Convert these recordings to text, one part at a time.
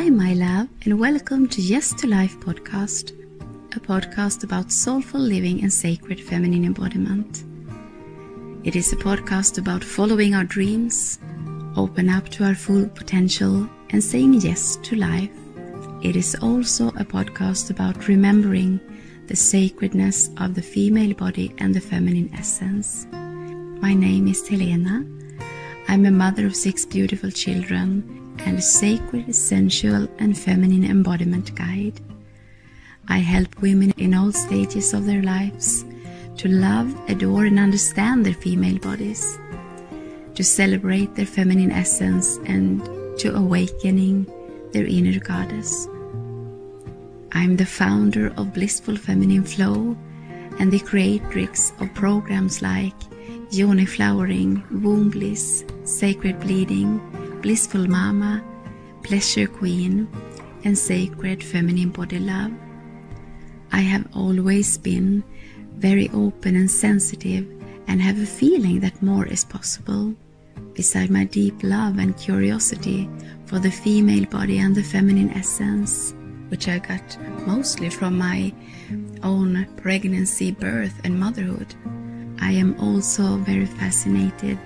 Hi, my love, and welcome to Yes to Life podcast, a podcast about soulful living and sacred feminine embodiment. It is a podcast about following our dreams, open up to our full potential, and saying yes to life. It is also a podcast about remembering the sacredness of the female body and the feminine essence. My name is Helena. I'm a mother of 6 beautiful children and a sacred, sensual and feminine embodiment guide. I help women in all stages of their lives to love, adore and understand their female bodies, to celebrate their feminine essence and to awakening their inner goddess. I'm the founder of Blissful Feminine Flow and the creatrix of programs like Yoni Flowering, Womb Bliss, Sacred Bleeding, Blissful Mama, Pleasure Queen, and Sacred Feminine Body Love. I have always been very open and sensitive and have a feeling that more is possible. Beside my deep love and curiosity for the female body and the feminine essence, which I got mostly from my own pregnancy, birth and motherhood, I am also very fascinated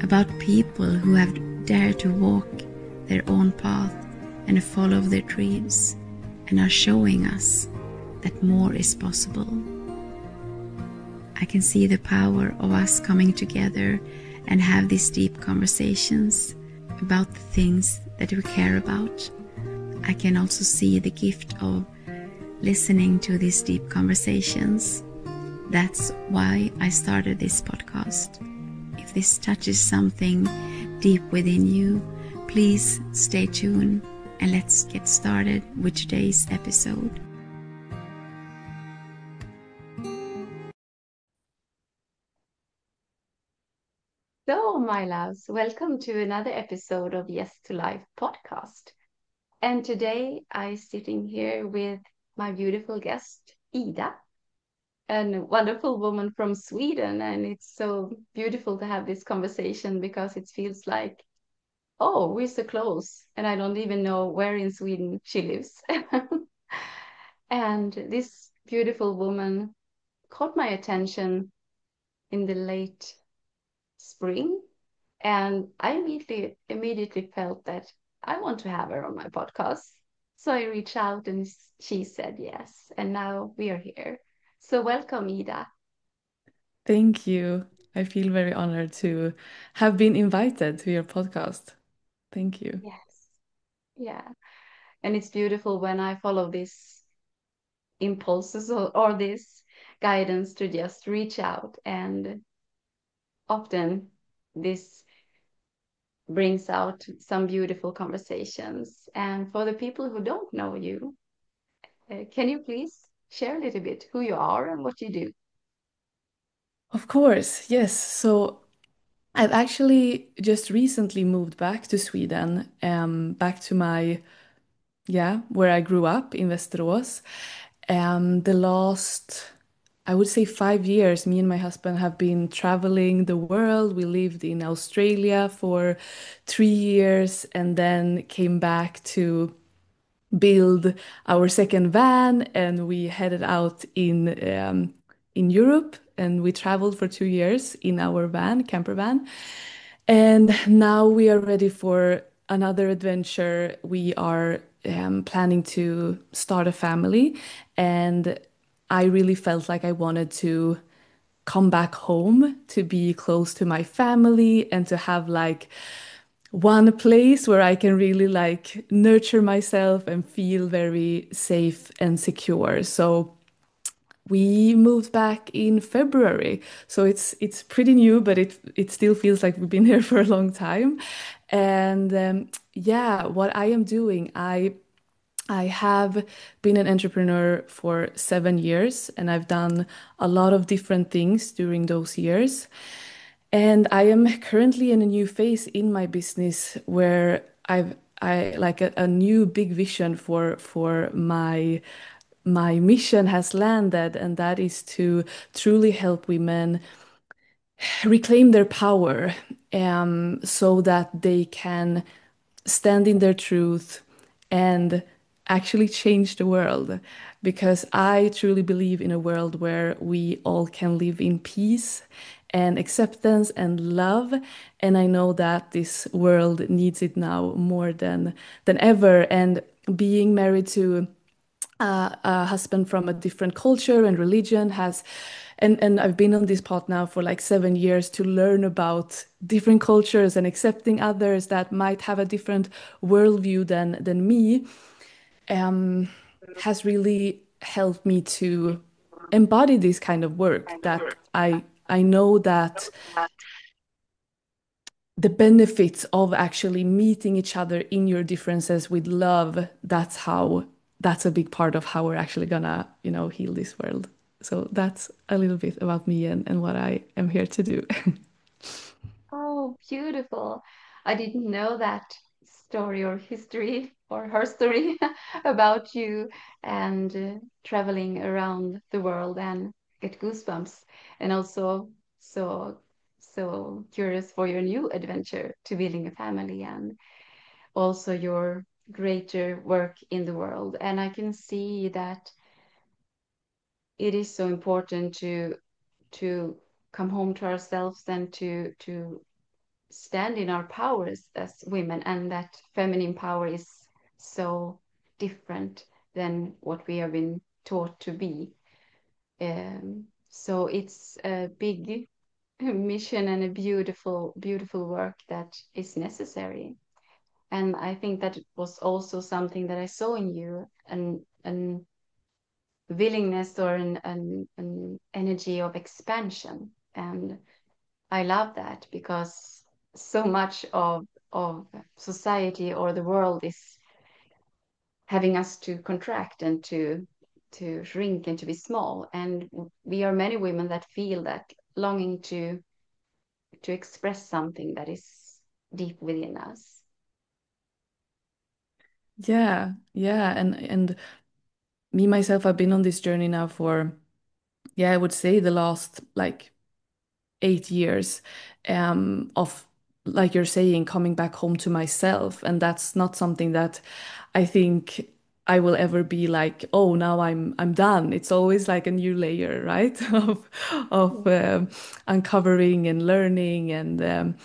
about people who have dared to walk their own path and follow their dreams and are showing us that more is possible. I can see the power of us coming together and have these deep conversations about the things that we care about. I can also see the gift of listening to these deep conversations. That's why I started this podcast. If this touches something deep within you, please stay tuned and let's get started with today's episode. So, my loves, welcome to another episode of Yes to Life podcast. And today I'm sitting here with my beautiful guest, Ida, a wonderful woman from Sweden. And it's so beautiful to have this conversation because it feels like, oh, we're so close. And I don't even know where in Sweden she lives. And this beautiful woman caught my attention in the late spring. And I immediately felt that I want to have her on my podcast. So I reached out and she said yes. And now we are here. So welcome, Ida. Thank you. I feel very honored to have been invited to your podcast. Thank you. Yes. Yeah. And it's beautiful when I follow these impulses or this guidance to just reach out. And often this brings out some beautiful conversations. And for the people who don't know you, can you please share a little bit who you are and what you do? Of course, yes. So I've actually just recently moved back to Sweden, back to where I grew up in Västerås. The last, I would say 5 years, me and my husband have been traveling the world. We lived in Australia for 3 years and then came back to build our second van, and we headed out in Europe, and we traveled for 2 years in our camper van. And now we are ready for another adventure. We are planning to start a family, and I really felt like I wanted to come back home to be close to my family and to have like one place where I can really like nurture myself and feel very safe and secure. So we moved back in February. So it's pretty new, but it still feels like we've been here for a long time. And yeah, what I am doing, I have been an entrepreneur for 7 years, and I've done a lot of different things during those years. And I am currently in a new phase in my business where I like a new big vision for my mission has landed, and that is to truly help women reclaim their power, so that they can stand in their truth and actually change the world, because I truly believe in a world where we all can live in peace and acceptance and love. And I know that this world needs it now more than ever. And being married to a husband from a different culture and religion has, and I've been on this path now for like 7 years to learn about different cultures and accepting others that might have a different worldview than me, um, has really helped me to embody this kind of work, that I know that the benefits of actually meeting each other in your differences with love, that's a big part of how we're actually gonna, heal this world. So that's a little bit about me and what I am here to do. Oh, beautiful. I didn't know that story or history or her story about you and traveling around the world and get goosebumps. And also so so curious for your new adventure to building a family and also your greater work in the world. And I can see that it is so important to come home to ourselves and to stand in our powers as women, and that feminine power is so different than what we have been taught to be. So it's a big mission and a beautiful, beautiful work that is necessary. And I think that was also something that I saw in you, an willingness or an energy of expansion. And I love that because so much of society or the world is having us to contract and to shrink and to be small. And we are many women that feel that longing to express something that is deep within us. Yeah, yeah, and me myself, I've been on this journey now for, yeah, I would say the last like 8 years, of, like you're saying, coming back home to myself. And that's not something that I think I will ever be like, oh, now I'm done. It's always like a new layer, right? Of uncovering and learning, and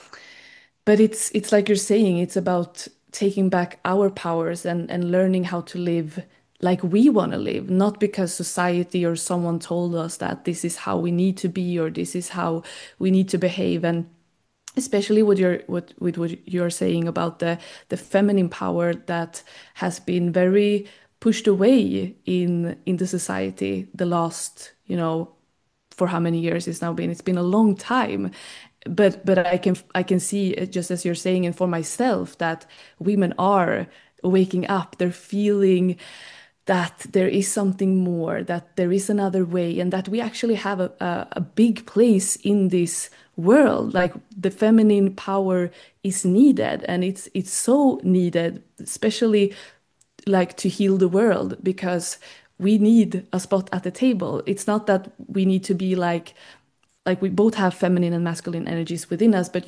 but it's like you're saying, it's about taking back our powers and learning how to live like we want to live, not because society or someone told us that this is how we need to be or this is how we need to behave. And especially with what you're saying about the feminine power that has been very pushed away in the society the last, for how many years it's now been. It's been a long time. But I can see, just as you're saying, and for myself, that women are waking up. They're feeling that there is something more, that there is another way, and that we actually have a big place in this world. Like, the feminine power is needed, and it's so needed, especially like to heal the world, because we need a spot at the table. It's not that we need to be like we both have feminine and masculine energies within us, but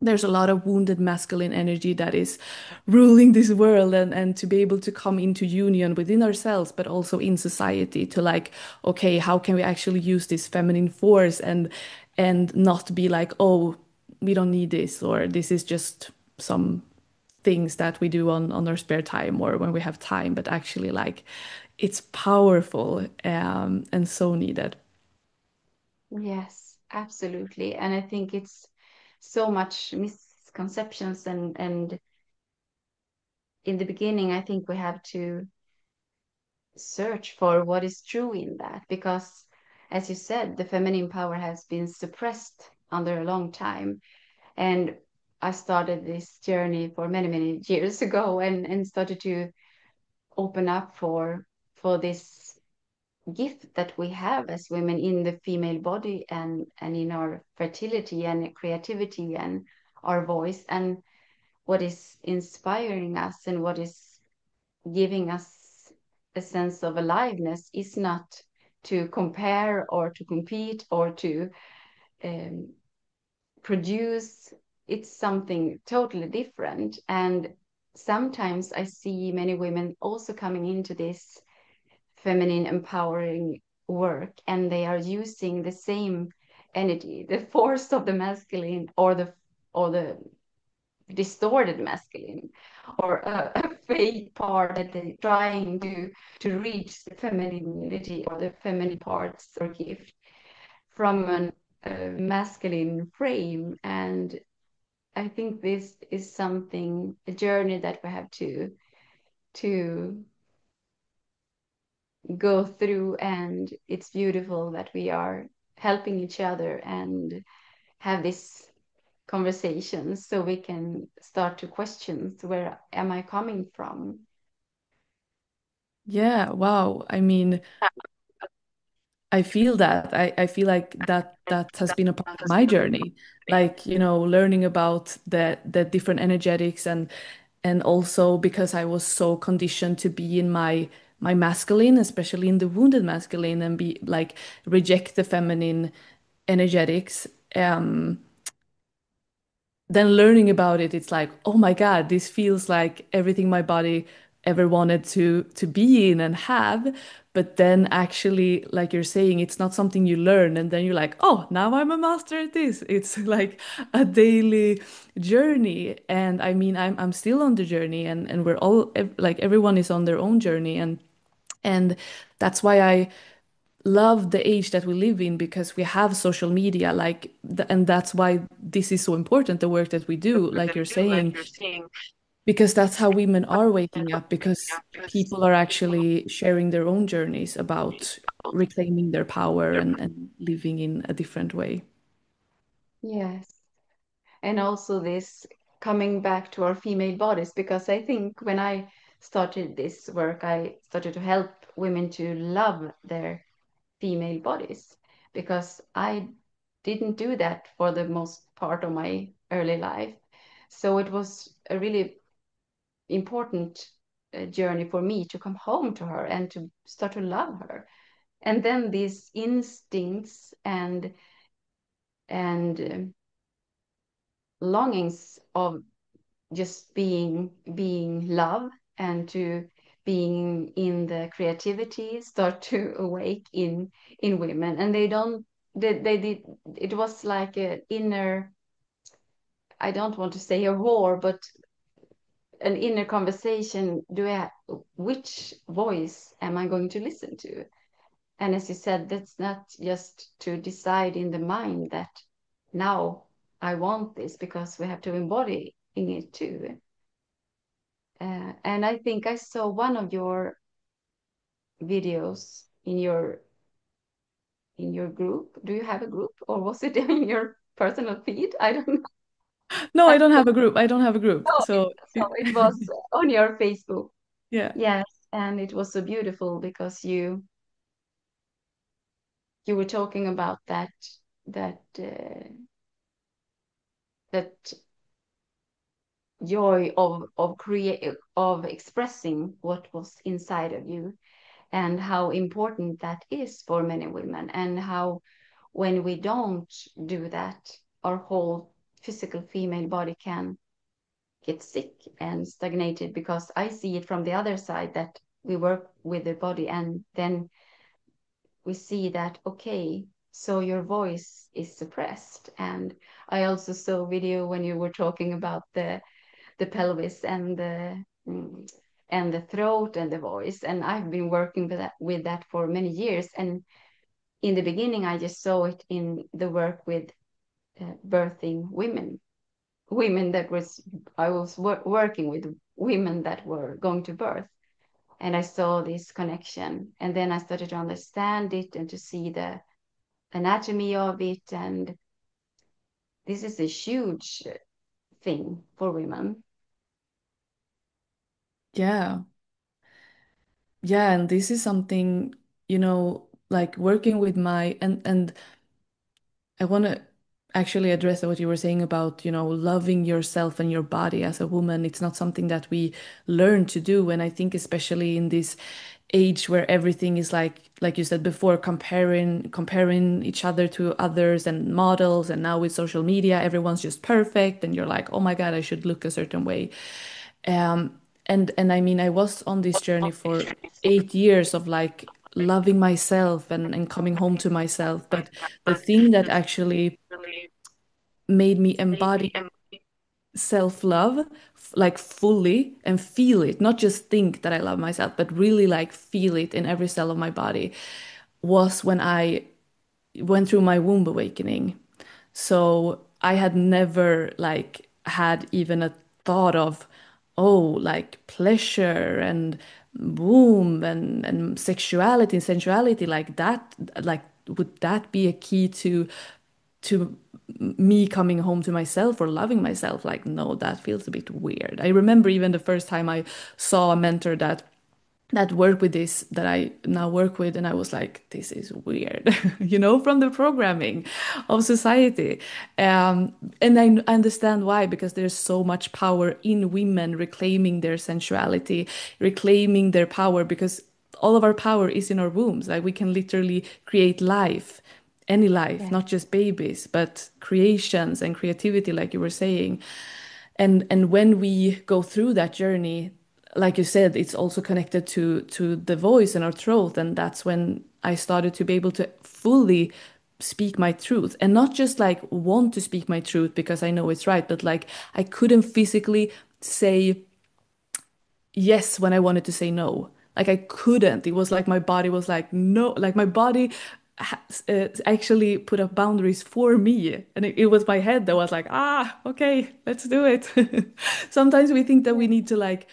there's a lot of wounded masculine energy that is ruling this world, and to be able to come into union within ourselves, but also in society, to like, okay, how can we actually use this feminine force, and not be like, oh, we don't need this, or this is just some things that we do on our spare time or when we have time, but actually like it's powerful, and so needed. Yes, absolutely. And I think it's so much misconceptions and in the beginning I think we have to search for what is true in that because as you said the feminine power has been suppressed under a long time and I started this journey for many years ago and started to open up for this gift that we have as women in the female body and in our fertility and creativity and our voice and what is inspiring us and what is giving us a sense of aliveness is not to compare or to compete or to um, produce. It's something totally different. And sometimes I see many women also coming into this feminine empowering work, and they are using the same energy, the force of the masculine, or the distorted masculine, or a fake part that they're trying to reach the femininity or the feminine parts or gift from an masculine frame. And I think this is something, a journey that we have to go through, and it's beautiful that we are helping each other and have this conversation so we can start to question, where am I coming from? Yeah, wow. I mean, I feel that. I feel like that has been a part of my journey. Like, learning about the different energetics, and also because I was so conditioned to be in my masculine, especially in the wounded masculine, and be like reject the feminine energetics. Then learning about it, it's like, oh my God, this feels like everything my body ever wanted to be in and have. But then actually, like you're saying, it's not something you learn and then you're like, oh, now I'm a master at this. It's like a daily journey. And I mean, I'm still on the journey, and we're all like everyone is on their own journey, and that's why I love the age that we live in, because we have social media, like and that's why this is so important, the work that we do, like you're saying, because that's how women are waking up, because people are actually sharing their own journeys about reclaiming their power and living in a different way. Yes. And also this coming back to our female bodies, because I think when I started this work, I started to help women to love their female bodies, because I didn't do that for the most part of my early life. So it was a really important journey for me to come home to her and to start to love her. And then these instincts and longings of just being love, and to being in the creativity start to awake in women. And they did, it was like an inner, I don't want to say a war, but an inner conversation. Which voice am I going to listen to? And as you said, that's not just to decide in the mind that now I want this, because we have to embody in it too. And I think I saw one of your videos in your group. Do you have a group, or was it in your personal feed? I don't know. No, I don't have a group. I don't have a group. Oh, So so it was on your Facebook. yeah. Yes, and it was so beautiful because you were talking about that joy of expressing what was inside of you, and how important that is for many women, and how when we don't do that, our whole physical female body can get sick and stagnated. Because I see it from the other side, that we work with the body, and then we see that, okay, so your voice is suppressed. And I also saw a video when you were talking about the pelvis and the throat and the voice, and I've been working with that for many years. And in the beginning, I just saw it in the work with birthing women that was I was working with women that were going to birth, and I saw this connection, and then I started to understand it and to see the anatomy of it. And this is a huge thing for women. Yeah. Yeah, and this is something, like working with my and I want to actually address what you were saying about, loving yourself and your body as a woman. It's not something that we learn to do. And I think especially in this age where everything is like you said before, comparing each other to others and models, and now with social media, everyone's just perfect, and you're like, oh my God, I should look a certain way. And I mean, I was on this journey for 8 years of like loving myself and coming home to myself. But the thing that actually made me embody self-love like fully and feel it, not just think that I love myself, but really like feel it in every cell of my body, was when I went through my womb awakening. So I had never like had even a thought of, oh, like pleasure and womb and sexuality and sensuality like that. Like, would that be a key to me coming home to myself or loving myself? Like, no, that feels a bit weird. I remember even the first time I saw a mentor that worked with this that I now work with, and I was like, this is weird, from the programming of society. And I understand why, because there's so much power in women reclaiming their sensuality, reclaiming their power, because all of our power is in our wombs. Like we can literally create life, any life, Yeah. not just babies, but creations and creativity, like you were saying. And when we go through that journey, like you said, it's also connected to the voice and our throat, and that's when I started to be able to fully speak my truth, and not just like want to speak my truth because I know it's right, but like I couldn't physically say yes when I wanted to say no. Like I couldn't. It was like my body was like no. Like my body actually put up boundaries for me, and it was my head that was like, ah, okay, let's do it. Sometimes we think that we Yeah. need to like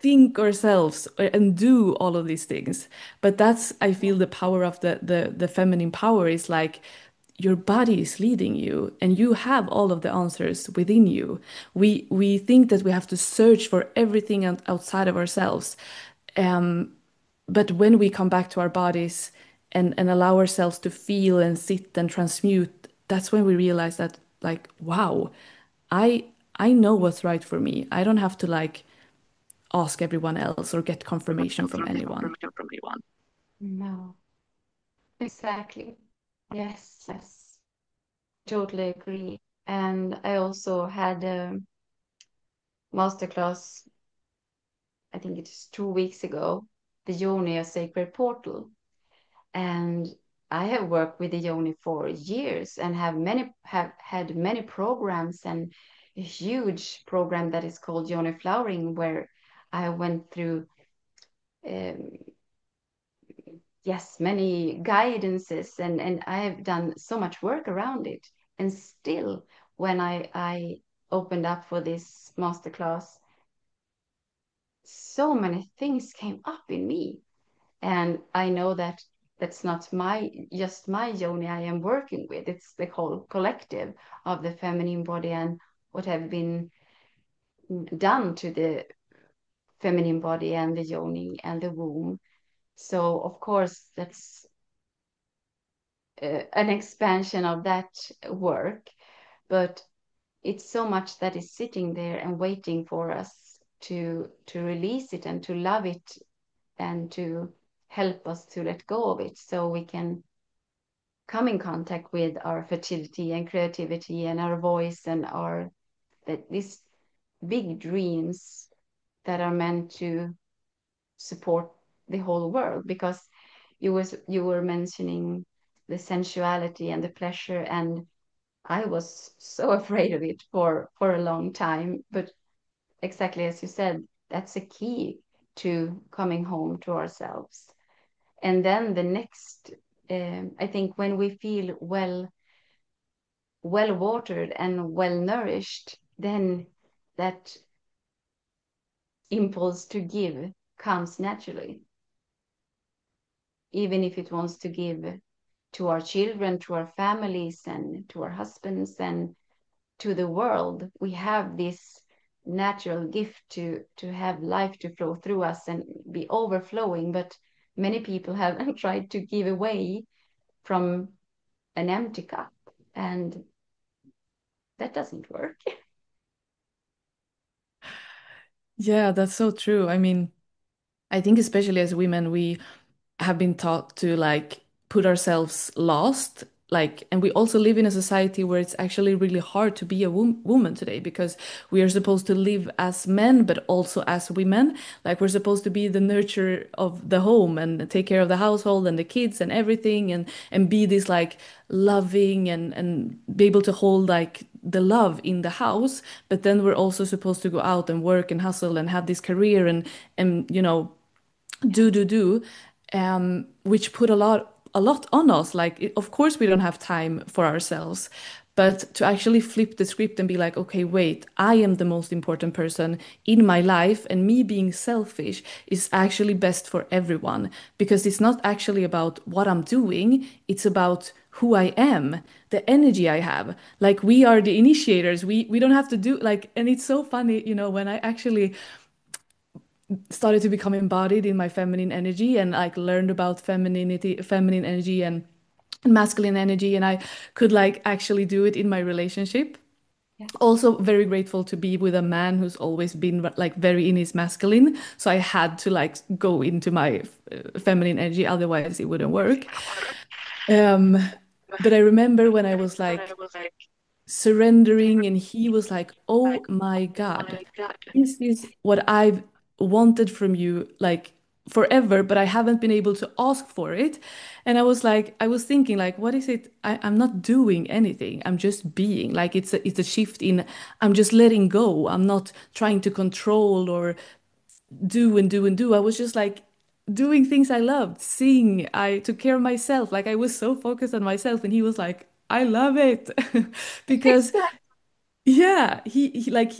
think ourselves and do all of these things, but that's, I feel, the power of the feminine power is like your body is leading you and you have all of the answers within you. We think that we have to search for everything outside of ourselves. um, but when we come back to our bodies and allow ourselves to feel and sit and transmute, that's when we realize that, like, wow, I I know what's right for me. I don't have to like ask everyone else or get confirmation from anyone. No, exactly. Yes, yes, totally agree. And I also had a masterclass, I think it's 2 weeks ago, the Yoni, a sacred portal. And I have worked with the Yoni for years and have had many programs, and a huge program that is called Yoni Flowering, where I went through um, yes, many guidances, and I have done so much work around it. And still, when I opened up for this masterclass, so many things came up in me. And I know that that's not my just my yoni I am working with. It's the whole collective of the feminine body and what have been done to the feminine body and the yoni and the womb. So of course that's an expansion of that work, but it's so much that is sitting there and waiting for us to release it and to love it and to help us to let go of it so we can come in contact with our fertility and creativity and our voice and our that these big dreams that are meant to support the whole world, because you were mentioning the sensuality and the pleasure, and I was so afraid of it for a long time, but exactly as you said, that's a key to coming home to ourselves. And then the next, I think when we feel well watered and well nourished, then that impulse to give comes naturally, even if it wants to give to our children, to our families, and to our husbands, and to the world. We have this natural gift to have life to flow through us and be overflowing, but many people have tried to give away from an empty cup, and that doesn't work. Yeah, that's so true. I mean, I think especially as women, we have been taught to like put ourselves last like, and we also live in a society where it's actually really hard to be a woman today because we are supposed to live as men, but also as women. Like, we're supposed to be the nurturer of the home and take care of the household and the kids and everything, and be this like loving and be able to hold like the love in the house. But then we're also supposed to go out and work and hustle and have this career and do, which put a lot on us. Like, of course, we don't have time for ourselves, but to actually flip the script and be like, okay, wait, I am the most important person in my life, and me being selfish is actually best for everyone because it's not actually about what I'm doing, it's about who I am, the energy I have. Like, we are the initiators. We don't have to do like, and it's so funny, when I actually started to become embodied in my feminine energy and like learned about feminine energy and masculine energy, and I could like actually do it in my relationship. Yes. Also very grateful to be with a man who's always been like very in his masculine, so I had to like go into my feminine energy, otherwise it wouldn't work. um but I remember when I was like surrendering, and he was like, oh my God, this is what I've wanted from you like forever, but I haven't been able to ask for it. And I was thinking like, what is it? I'm not doing anything. I'm just being. Like, it's a shift in, I'm just letting go. I'm not trying to control or do and do and do. I was just like doing things I loved, sing. I took care of myself. Like, I was so focused on myself, and he was like, I love it. Because Exactly. yeah, he like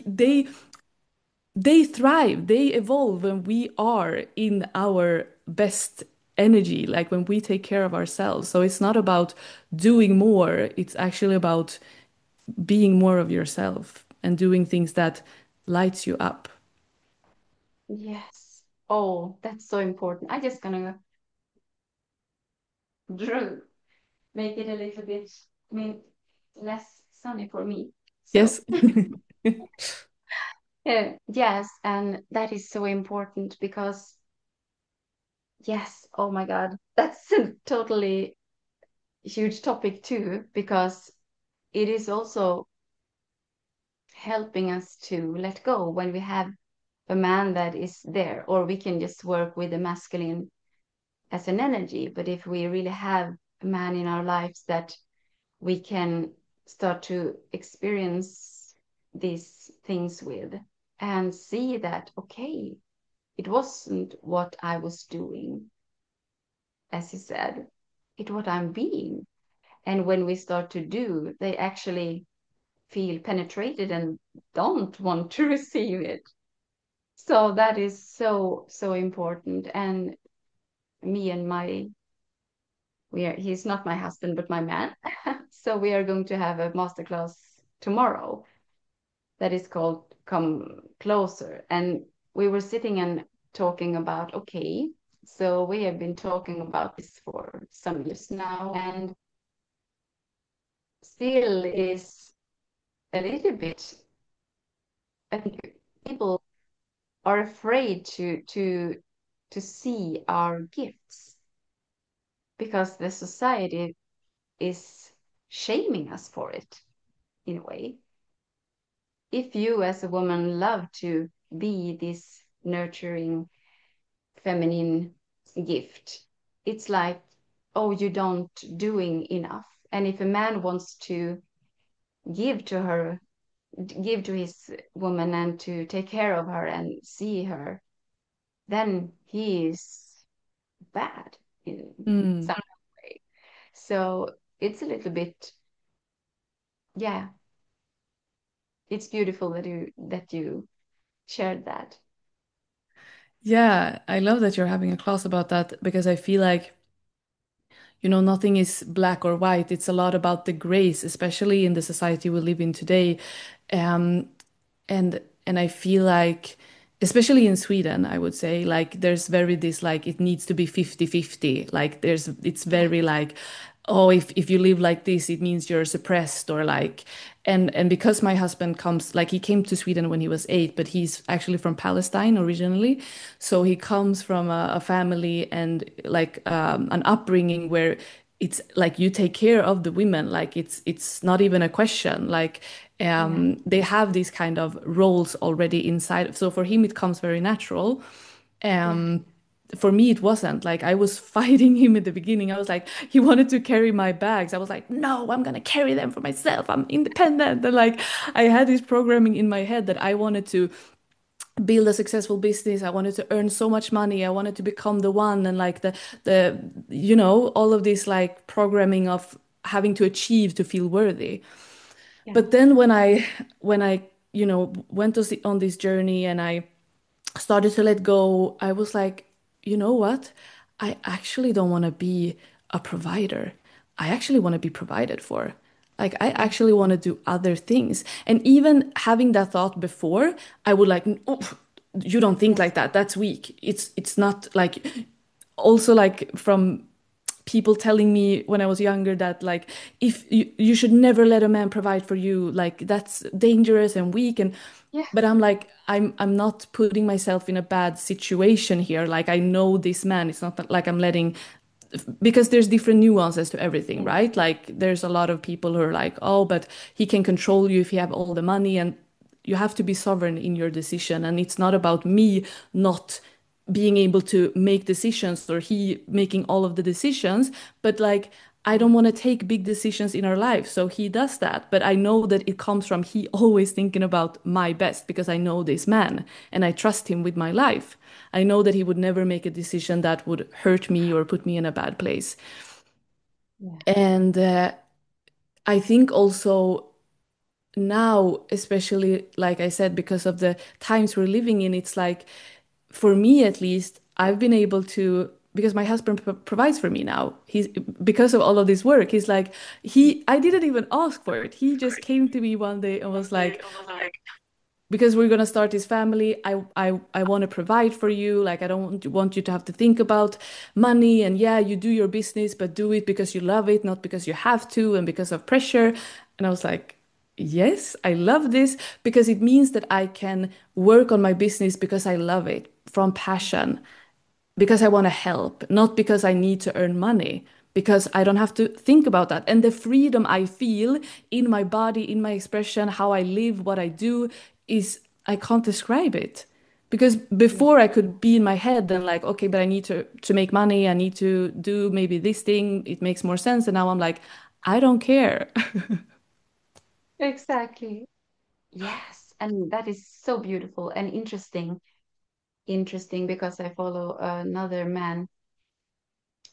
they thrive, they evolve when we are in our best energy, like when we take care of ourselves. So it's not about doing more, it's actually about being more of yourself and doing things that lights you up. Yes. Oh, that's so important. I just gonna drew, make it a little bit, I mean, less sunny for me. So, Yes. yes, and that is so important because, yes, oh my God, that's a totally huge topic too, because it is also helping us to let go when we have a man that is there, or we can just work with the masculine as an energy. But if we really have a man in our lives that we can start to experience these things with and see that, okay, it wasn't what I was doing, as you said, it what I'm being. And when we start to do, they actually feel penetrated and don't want to receive it. So that is so, so important. And me and my, he's not my husband, but my man. So we are going to have a masterclass tomorrow that is called Come Closer. And we were sitting and talking about, okay, so we have been talking about this for some years now, and still is a little bit, I think people are afraid to see our gifts because the society is shaming us for it in a way. If you as a woman love to be this nurturing feminine gift, it's like, oh, you don't doing enough. And if a man wants to give to her, give to his woman and to take care of her and see her, then he is bad in Mm. some way. So it's a little bit, yeah, it's beautiful that you shared that. Yeah, I love that you're having a class about that because I feel like, nothing is black or white. It's a lot about the grace, especially in the society we live in today. Um, and I feel like, especially in Sweden, I would say, like there's very this like it needs to be 50-50. Like it's Yeah. very like, oh, if you live like this, it means you're suppressed or like, and because my husband comes, like he came to Sweden when he was 8, but he's actually from Palestine originally. So he comes from a family and like an upbringing where it's like you take care of the women, like it's not even a question. Like Yeah. they have these kind of roles already inside. So for him, it comes very natural. Yeah. Um, for me, it wasn't. Like I was fighting him at the beginning. I was like, he wanted to carry my bags. I was like, no, I'm gonna carry them for myself. I'm independent. And like I had this programming in my head that I wanted to build a successful business. I wanted to earn so much money. I wanted to become the one, and like the all of this like programming of having to achieve to feel worthy. Yeah. But then when I went to on this journey and I started to let go, I was like, you know what? I actually don't want to be a provider. I actually want to be provided for. Like, I Yeah. actually want to do other things. And even having that thought before, I would like, oh, you don't think Yes. like that. That's weak. It's not like, also like from people telling me when I was younger that like if you should never let a man provide for you, like that's dangerous and weak. And Yeah. but I'm like I'm not putting myself in a bad situation here. Like I know this man. It's not like I'm letting, because there's different nuances to everything, Yes. right? Like there's a lot of people who are like, oh, but he can control you if you have all the money, and you have to be sovereign in your decision. And it's not about me not being able to make decisions or he making all of the decisions, but like I don't want to take big decisions in our life. So he does that. But I know that it comes from he always thinking about my best because I know this man and I trust him with my life. I know that he would never make a decision that would hurt me or put me in a bad place. Yeah. And I think also now, especially like I said, because of the times we're living in, it's like for me at least, I've been able to, because my husband provides for me now. He's because of all of this work. He's like, I didn't even ask for it. He just came to me one day and was like, because we're gonna start this family, I want to provide for you. Like I don't want you to have to think about money. And yeah, you do your business, but do it because you love it, not because you have to and because of pressure. And I was like, yes, I love this because it means that I can work on my business because I love it from passion, because I want to help, not because I need to earn money, because I don't have to think about that. And the freedom I feel in my body, in my expression, how I live, what I do is, I can't describe it. Because Yeah. before I could be in my head and like, okay, but I need to make money, I need to do maybe this thing, it makes more sense. And now I'm like, I don't care. Exactly. Yes. And that is so beautiful and interesting. Interesting because I follow another man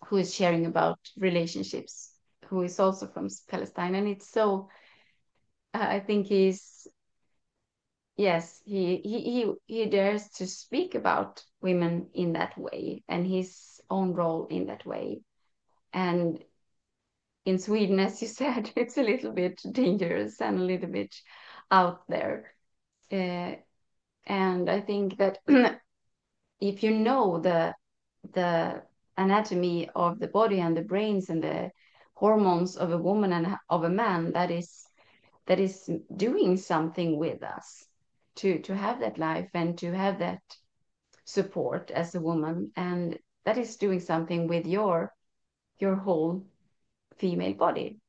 who is sharing about relationships, who is also from Palestine. And it's so, I think he's, yes, he dares to speak about women in that way and his own role in that way. And in Sweden, as you said, it's a little bit dangerous and a little bit out there. Uh, and I think that if you know the anatomy of the body and the brains and the hormones of a woman and of a man, that is doing something with us to have that life and to have that support as a woman, and that is doing something with your whole female body,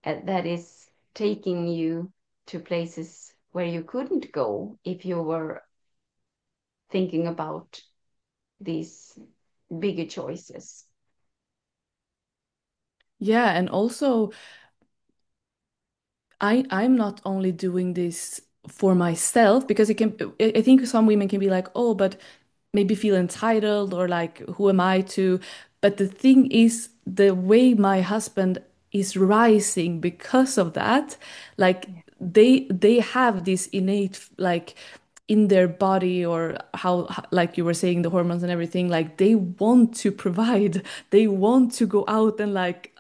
that is taking you to places where you couldn't go if you were thinking about these bigger choices. Yeah, and also I'm not only doing this for myself, because it can, I think some women can be like, oh, but maybe feel entitled or like, who am I to? But the thing is, the way my husband is rising because of that, like Yeah. they have this innate like in their body, or like you were saying, the hormones and everything, like they want to provide, they want to go out and like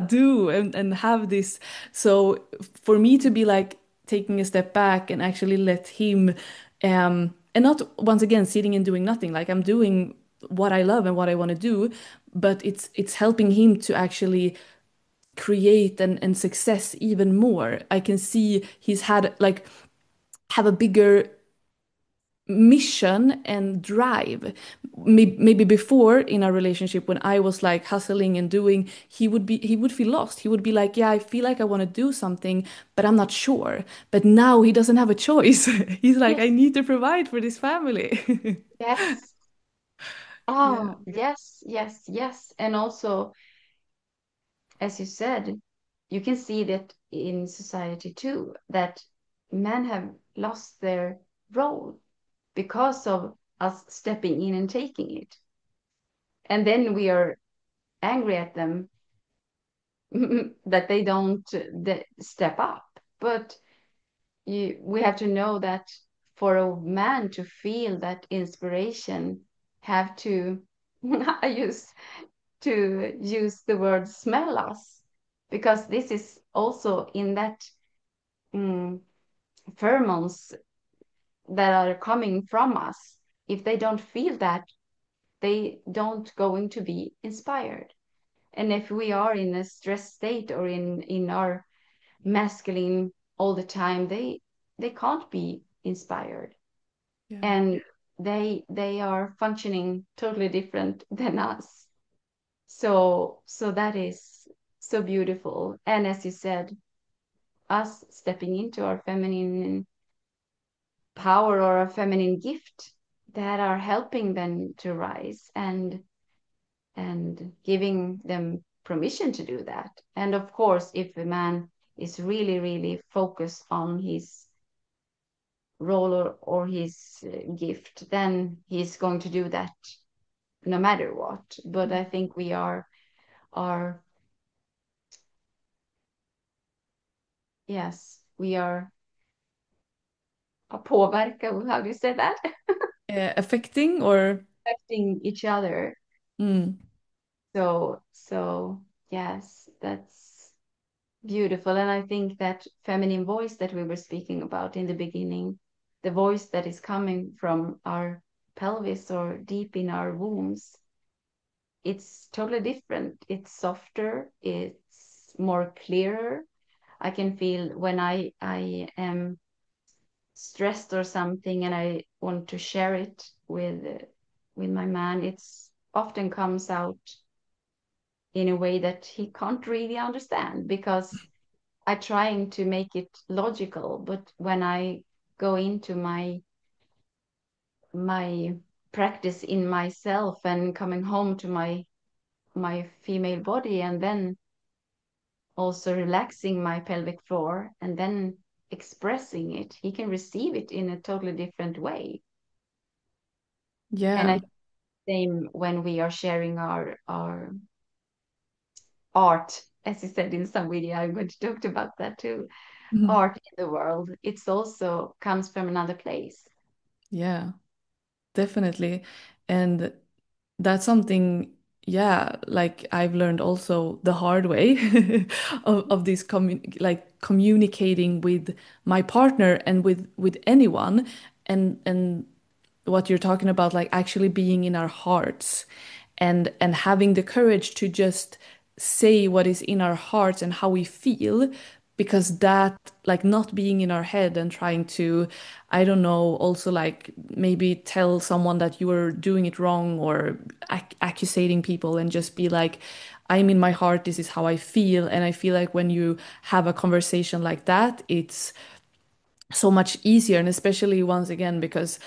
do and have this. So for me to be like taking a step back and actually let him, and not once again sitting and doing nothing, like I'm doing what I love and what I want to do, but it's helping him to actually create and success even more. I can see he's had like have a bigger mission and drive. Maybe before in our relationship, when I was like hustling and doing, he would feel lost. He would be like, yeah, I feel like I want to do something, but I'm not sure. But now he doesn't have a choice. He's like, I Yes. need to provide for this family. Yes. Yeah. Oh, yes, yes, yes. And also, as you said, you can see that in society too, that men have lost their role because of us stepping in and taking it. And then we are angry at them that they don't step up. But we have to know that for a man to feel that inspiration, have to, I use the word smell us, because this is also in that mm, pheromones that are coming from us. If they don't feel that, they don't going to be inspired. And if we are in a stress state or in our masculine all the time, they can't be inspired, Yeah. and they are functioning totally different than us. So that is so beautiful. And as you said, us stepping into our feminine power or a feminine gift that are helping them to rise, and giving them permission to do that. And of course, if a man is really, really focused on his role or his gift, then he's going to do that no matter what. But I think we are yes, we are påverka, how do you say that? Affecting or Affecting each other. mm, So yes, that's beautiful. And I think that feminine voice that we were speaking about in the beginning, the voice that is coming from our pelvis or deep in our wombs, it's totally different. It's softer, it's more clearer. I can feel when I am stressed or something and I want to share it with my man, it's often comes out in a way that he can't really understand, because I trying to make it logical, but when I go into my practice in myself and coming home to my female body, and then also relaxing my pelvic floor and then expressing it, he can receive it in a totally different way. And yeah. I same when we are sharing our art, as you said in some video, I'm going to talk about that too. Mhm. Art in the world, it's also comes from another place. Yeah, definitely. And that's something, yeah, like I've learned also the hard way of this communicating with my partner and with anyone, and what you're talking about, like actually being in our hearts and having the courage to just say what is in our hearts and how we feel, because that, like, not being in our head and trying to, I don't know, also like maybe tell someone that you are doing it wrong, or accusating people, and just be like, I'm in my heart, this is how I feel. And I feel like when you have a conversation like that, it's so much easier. And especially once again, because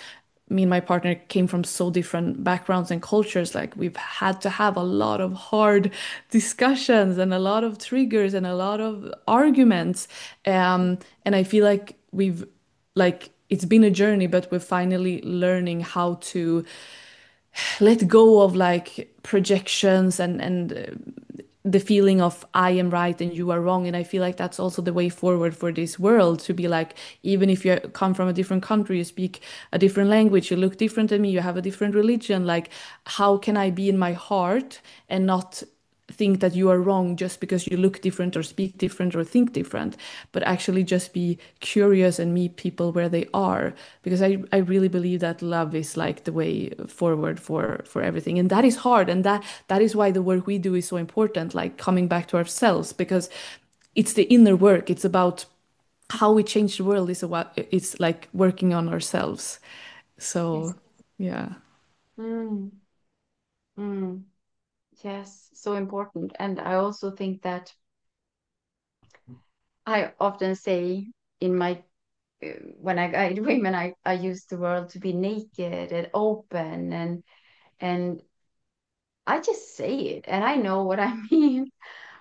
me and my partner came from so different backgrounds and cultures, like we've had to have a lot of hard discussions and a lot of triggers and a lot of arguments. And I feel like we've, like, it's been a journey, but we're finally learning how to let go of like projections and the feeling of I am right and you are wrong. And I feel like that's also the way forward for this world, to be like, even if you come from a different country, you speak a different language, you look different than me, you have a different religion, like, how can I be in my heart and not think that you are wrong just because you look different or speak different or think different, but actually just be curious and meet people where they are. Because I really believe that love is like the way forward for everything. And that is hard. And that is why the work we do is so important, like coming back to ourselves, because it's the inner work. It's about how we change the world, is about, it's like working on ourselves. So Yes. yeah. Mm, mm. Yes, so important. And I also think that I often say in my when I guide women, I use the word to be naked and open, and I just say it and I know what I mean.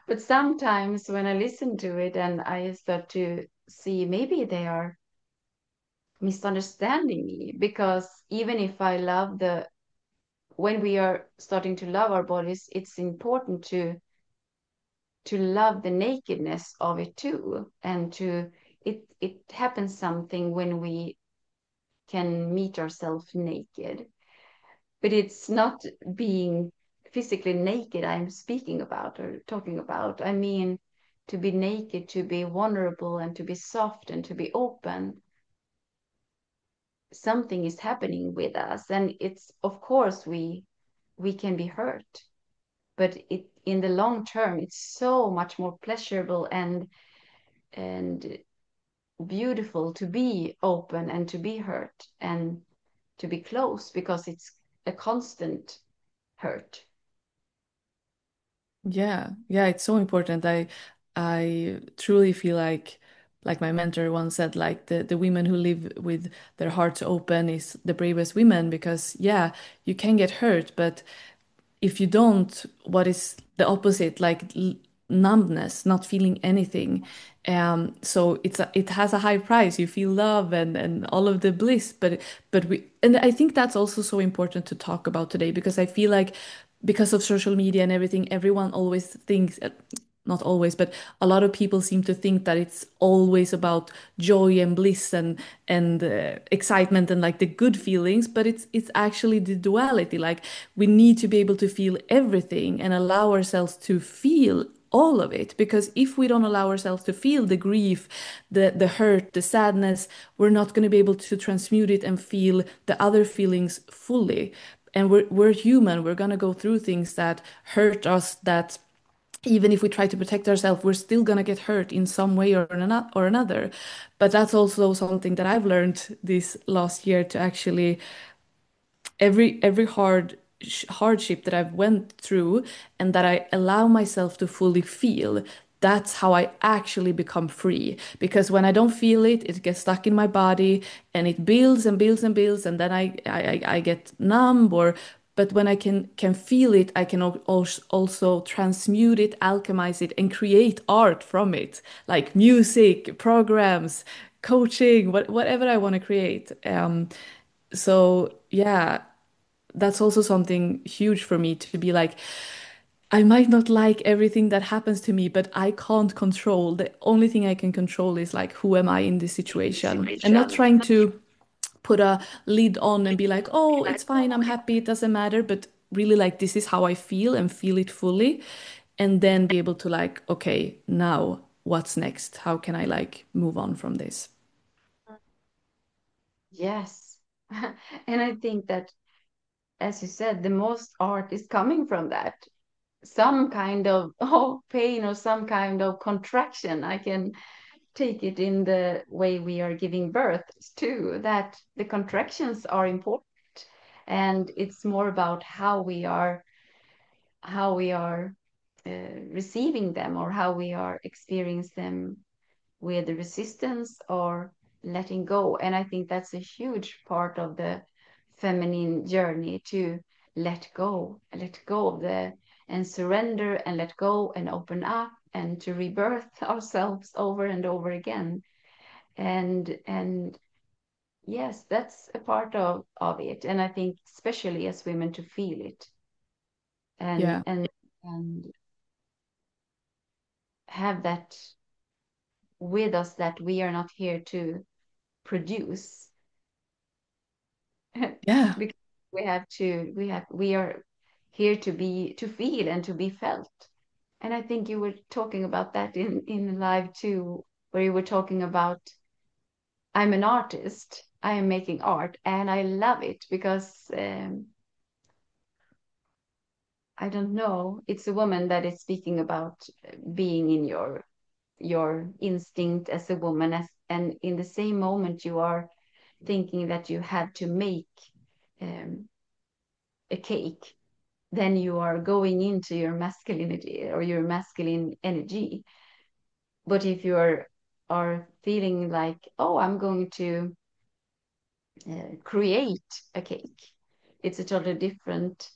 But sometimes when I listen to it and I start to see maybe they are misunderstanding me, because even if I love the when we are starting to love our bodies, it's important to love the nakedness of it too, and to it happens something when we can meet ourselves naked. But it's not being physically naked I'm speaking about or talking about. I mean, to be naked, to be vulnerable, and to be soft and to be open. Something is happening with us, and it's of course we can be hurt, but it in the long term it's so much more pleasurable and beautiful to be open and to be hurt and to be close, because it's a constant hurt. Yeah, yeah, it's so important. I truly feel like my mentor once said, like the women who live with their hearts open is the bravest women, because yeah, you can get hurt, but if you don't, what is the opposite? Like numbness, not feeling anything. So it has a high price. You feel love and all of the bliss, but we and I think that's also so important to talk about today, because I feel like because of social media and everything, everyone always thinks, not always, but a lot of people seem to think that it's always about joy and bliss and excitement and like the good feelings, but it's actually the duality. Like we need to be able to feel everything and allow ourselves to feel all of it, because if we don't allow ourselves to feel the grief, the hurt, the sadness, we're not going to be able to transmute it and feel the other feelings fully. And we're human. We're going to go through things that hurt us, that even if we try to protect ourselves, we're still going to get hurt in some way or another. But that's also something that I've learned this last year, to actually every hardship that I've went through and that I allow myself to fully feel, that's how I actually become free. Because when I don't feel it, it gets stuck in my body and it builds and builds and builds, and then I get numb. Or but when I can feel it, I can also transmute it, alchemize it, and create art from it, like music, programs, coaching, whatever I want to create. So yeah, that's also something huge for me, to be like, I might not like everything that happens to me, but I can't control. The only thing I can control is like, who am I in this situation? And not trying to put a lid on and be like, oh, it's fine, I'm happy, it doesn't matter, but really like, this is how I feel and feel it fully. And then be able to like, okay, now what's next? How can I like move on from this? Yes. And I think that, as you said, the most art is coming from that. Some kind of pain or some kind of contraction. I can take it in the way we are giving birth too, that the contractions are important. And it's more about how we are receiving them, or how we are experiencing them with the resistance or letting go. And I think that's a huge part of the feminine journey, to let go of the and surrender and let go and open up and to rebirth ourselves over and over again. And yes, that's a part of it. And I think especially as women to feel it and Yeah. and and have that with us, that we are not here to produce. Yeah. Because we are here to be, to feel and to be felt. And I think you were talking about that in live too, where you were talking about, I'm an artist, I am making art, and I love it because I don't know, it's a woman that is speaking about being in your instinct as a woman, as and in the same moment you are thinking that you have to make a cake, then you are going into your masculinity or your masculine energy. But if you are feeling like, oh, I'm going to create a cake, it's a totally different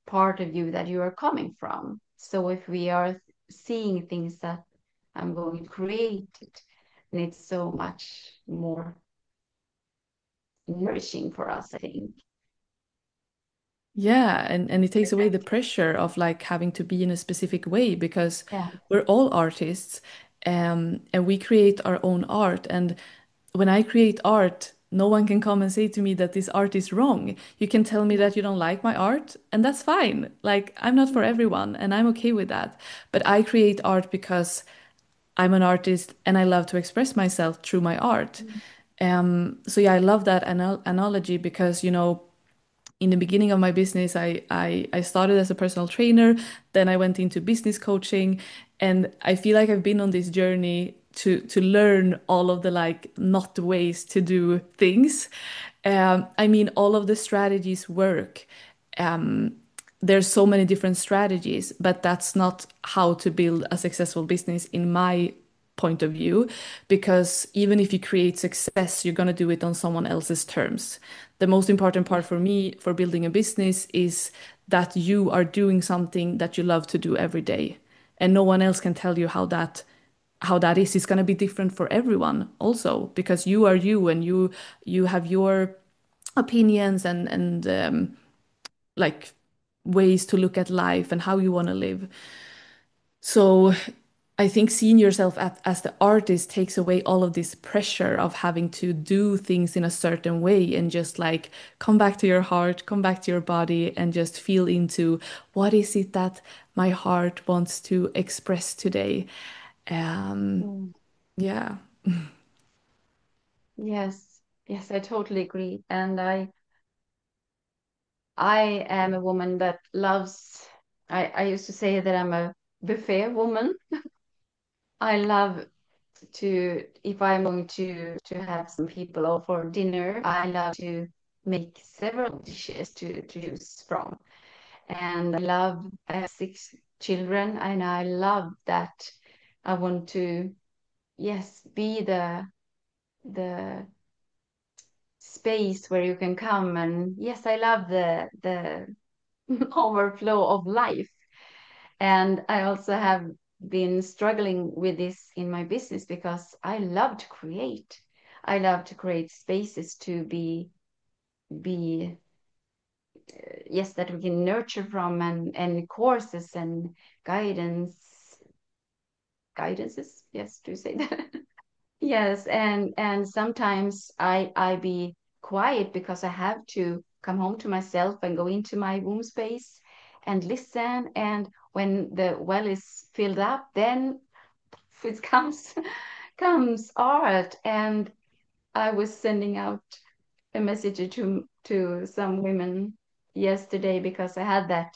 part of you that you are coming from. So if we are seeing things that I'm going to create it, and it's so much more nourishing for us, I think. Yeah, and it takes away the pressure of like having to be in a specific way because Yeah. we're all artists, and we create our own art. And when I create art, no one can come and say to me that this art is wrong. You can tell me that you don't like my art, and that's fine. Like, I'm not for everyone, and I'm okay with that. But I create art because I'm an artist and I love to express myself through my art. So yeah, I love that analogy because, in the beginning of my business, I started as a personal trainer, then I went into business coaching, and I feel like I've been on this journey to learn all of the like not ways to do things. I mean, all of the strategies work. Um, there's so many different strategies, but that's not how to build a successful business in my point of view, because even if you create success, you're going to do it on someone else's terms. The most important part for me for building a business is that you are doing something that you love to do every day, and no one else can tell you how that is. It's going to be different for everyone also because you are you, and you have your opinions and like ways to look at life and how you want to live. So I think seeing yourself as the artist takes away all of this pressure of having to do things in a certain way and just like come back to your heart, come back to your body, and just feel into what is it that my heart wants to express today. Um, Mm. yeah. Yes, yes, I totally agree. And I am a woman that loves, I used to say that I'm a buffet woman. I love to, if I'm going to have some people over for dinner, I love to make several dishes to choose from. And I have 6 children, and I love that. I want to, yes, be the space where you can come, and yes, I love the overflow of life. And I also have been struggling with this in my business because I love to create. I love to create spaces to be yes, that we can nurture from, and courses and guidances. Yes, do you say that? Yes, and sometimes I be quiet because I have to come home to myself and go into my womb space and listen. And when the well is filled up, then it comes comes art. And I was sending out a message to some women yesterday because I had that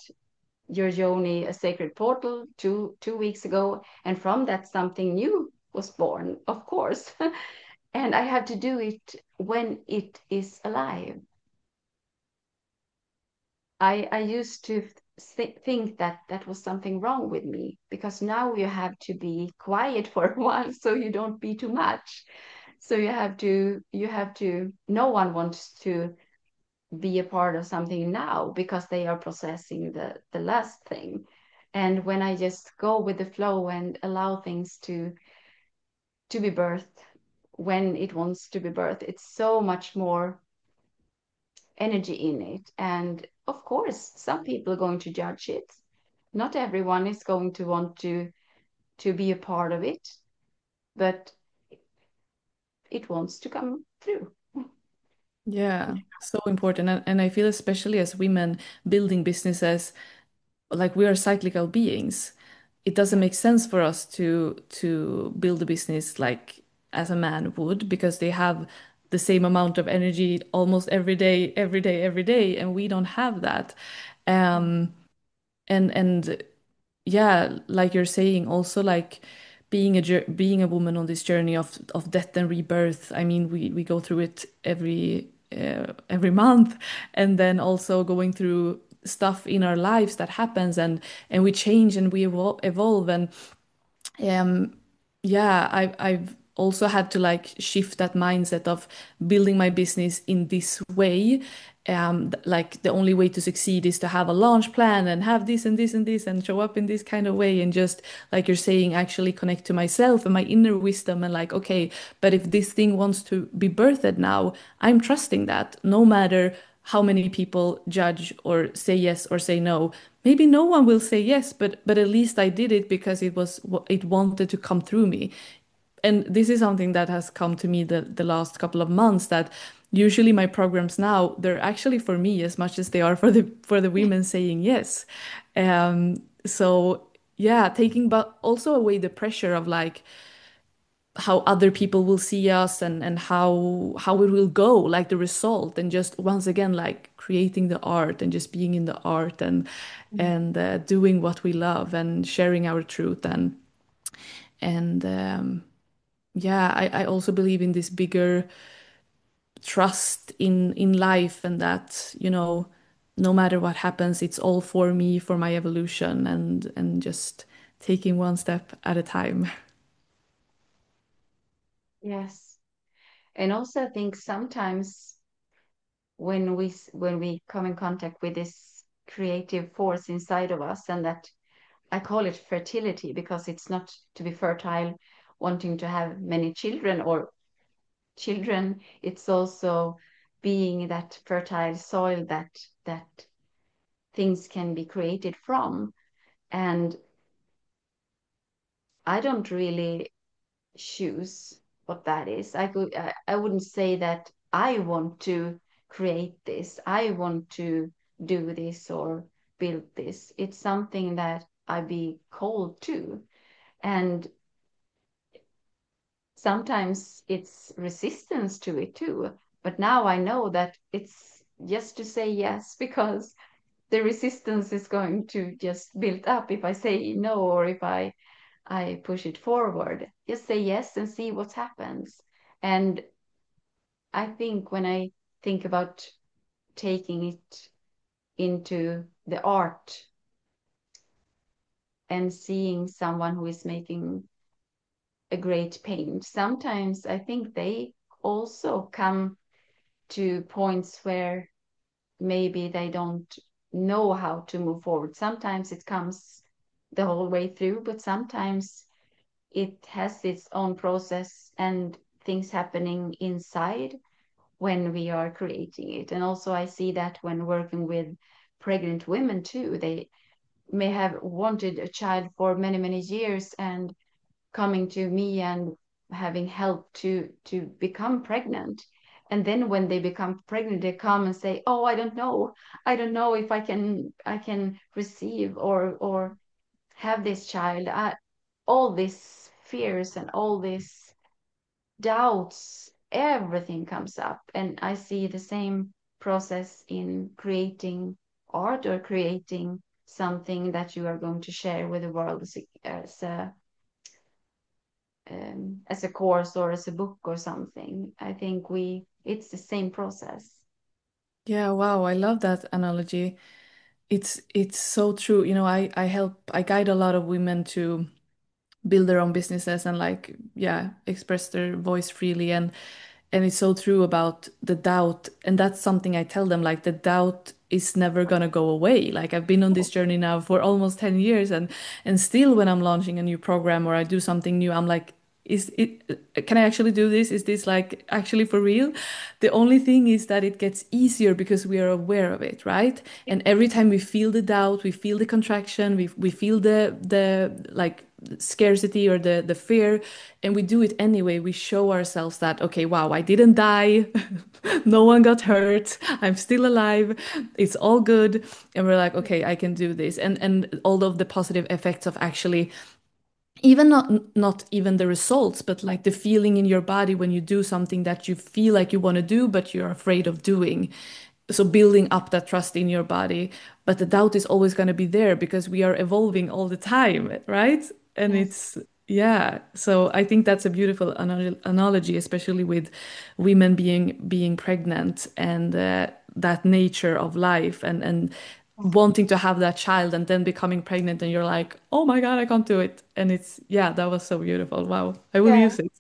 Your Yoni, a sacred portal, two weeks ago, and from that something new was born, of course. And I have to do it when it is alive. I used to think that that was something wrong with me because now you have to be quiet for a while so you don't be too much. So no one wants to be a part of something now because they are processing the last thing. And when I just go with the flow and allow things to be birthed when it wants to be birthed, it's so much more energy in it. And of course, some people are going to judge it. Not everyone is going to want to be a part of it, but it wants to come through. Yeah, so important. And I feel especially as women building businesses, like we are cyclical beings. It doesn't Yeah. make sense for us to build a business like as a man would because they have the same amount of energy almost every day, every day, every day, and we don't have that. Yeah. And yeah, like you're saying, also like being a woman on this journey of death and rebirth. I mean, we go through it every month, and then also going through stuff in our lives that happens, and we change and we evolve. And um, yeah, I've also had to like shift that mindset of building my business in this way. Like the only way to succeed is to have a launch plan and have this and this and this and show up in this kind of way, and just like you're saying, actually connect to myself and my inner wisdom, and like, okay, but if this thing wants to be birthed now, I'm trusting that no matter how many people judge or say yes or say no. Maybe no one will say yes, but at least I did it because it wanted to come through me. And this is something that has come to me the last couple of months, that usually my programs now, they're actually for me as much as they are for the women saying yes. So yeah, taking but also away the pressure of like how other people will see us, and how it will go, like the result, and just once again like creating the art and just being in the art, and doing what we love and sharing our truth, and yeah, I also believe in this bigger trust in life, and that, no matter what happens, it's all for me, for my evolution, and just taking one step at a time. Yes. And also, I think sometimes when we come in contact with this creative force inside of us, and that I call it fertility, because it's not to be fertile wanting to have many children or children, it's also being that fertile soil that things can be created from. And I don't really choose what that is. I wouldn't say that I want to create this. I want to do this or build this. It's something that I be called to. And sometimes it's resistance to it too. But now I know that it's just to say yes, because the resistance is going to just build up if I say no, or if I push it forward. Just say yes and see what happens. And I think when I think about taking it into the art and seeing someone who is making a great paint, sometimes I think they also come to points where maybe they don't know how to move forward. Sometimes it comes the whole way through, but sometimes it has its own process and things happening inside when we are creating it. And also, I see that when working with pregnant women too, they may have wanted a child for many, many years, and coming to me and having help to become pregnant. And then when they become pregnant, they come and say, "Oh, I don't know if I can receive or have this child." All these fears and all these doubts, everything comes up. And I see the same process in creating art or creating something that you are going to share with the world as a course or as a book or something. I think it's the same process. Yeah, wow, I love that analogy. It's so true. I guide a lot of women to build their own businesses and like, yeah, express their voice freely, and it's so true about the doubt. And that's something I tell them, like the doubt is never gonna go away. Like I've been on this journey now for almost 10 years, and still when I'm launching a new program or I do something new, I'm like, is it, can I actually do this? Is this like actually for real? The only thing is that it gets easier because we are aware of it, right? And every time we feel the doubt, we feel the contraction, we feel the like scarcity or the fear, and we do it anyway. We show ourselves that, okay, wow, I didn't die. No one got hurt. I'm still alive. It's all good. And we're like, okay, I can do this. And all of the positive effects of actually even not even the results, but like the feeling in your body when you do something that you feel like you want to do, but you're afraid of doing. So building up that trust in your body. But the doubt is always going to be there because we are evolving all the time, right? And Yes. Yeah, so I think that's a beautiful analogy, especially with women being pregnant and that nature of life and wanting to have that child and then becoming pregnant and you're like, oh my God, I can't do it. And it's yeah, that was so beautiful. Wow, I will Yeah. use it.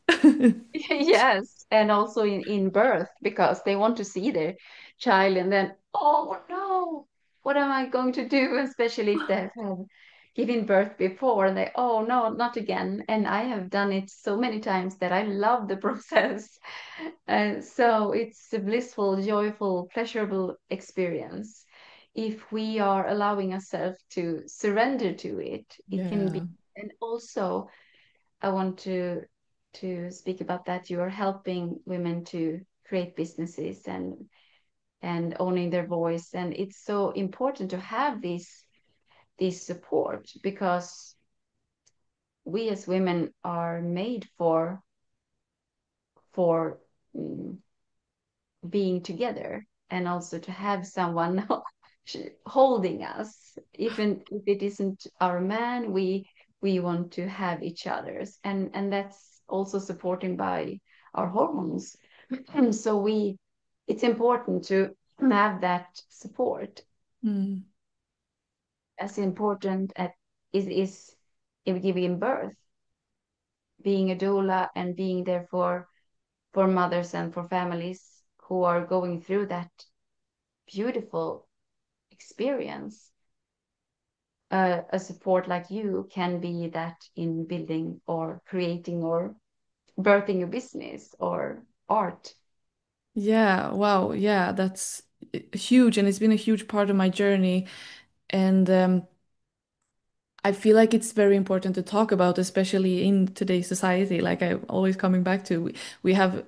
Yes, and also in birth because they want to see their child and then, oh no, what am I going to do? Especially if they have given birth before and they, oh no, not again. And I have done it so many times that I love the process. So it's a blissful, joyful, pleasurable experience. If we are allowing ourselves to surrender to it, it can be, Yeah. and also I want to speak about that. You are helping women to create businesses and owning their voice, and it's so important to have this support because we as women are made for mm, being together and also to have someone holding us. Even if it isn't our man, we want to have each other's, and that's also supported by our hormones. So we it's important to have that support. Mm. As important as is in giving birth, being a doula and being there for mothers and for families who are going through that beautiful experience. A support like you can be that in building or creating or birthing a business or art. Yeah, wow. Yeah, that's huge and it's been a huge part of my journey. And I feel like it's very important to talk about, especially in today's society. Like I'm always coming back to, we have,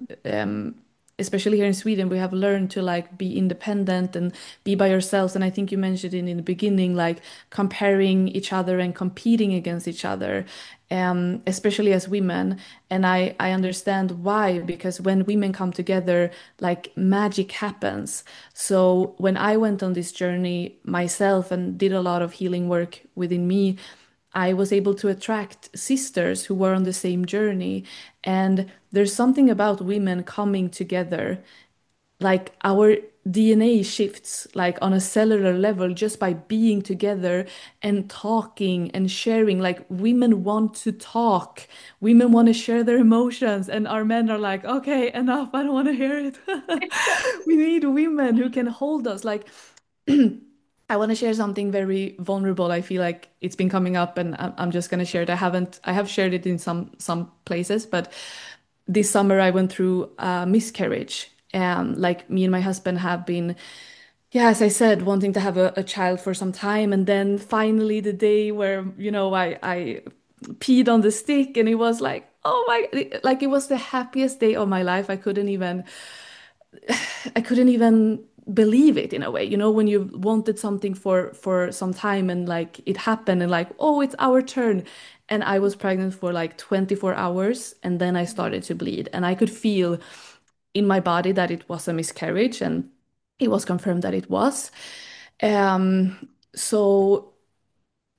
especially here in Sweden, we have learned to like be independent and be by ourselves. And I think you mentioned it in the beginning, like comparing each other and competing against each other, especially as women. And I understand why, because when women come together, like magic happens. So when I went on this journey myself and did a lot of healing work within me, I was able to attract sisters who were on the same journey. And there's something about women coming together, like our DNA shifts like on a cellular level just by being together and talking and sharing. Like women want to talk, women want to share their emotions, and our men are like, okay, enough, I don't want to hear it. We need women who can hold us. Like I want to share something very vulnerable. I feel like it's been coming up and I'm just going to share it. I have shared it in some places, but this summer I went through a miscarriage. Like me and my husband have been, yeah, as I said, wanting to have a child for some time. And then finally the day where, I peed on the stick and it was like, oh my, like it was the happiest day of my life. I couldn't even believe it in a way, when you wanted something for some time and like it happened and like, oh, it's our turn. And I was pregnant for like 24 hours and then I started to bleed and I could feel in my body that it was a miscarriage and it was confirmed that it was. So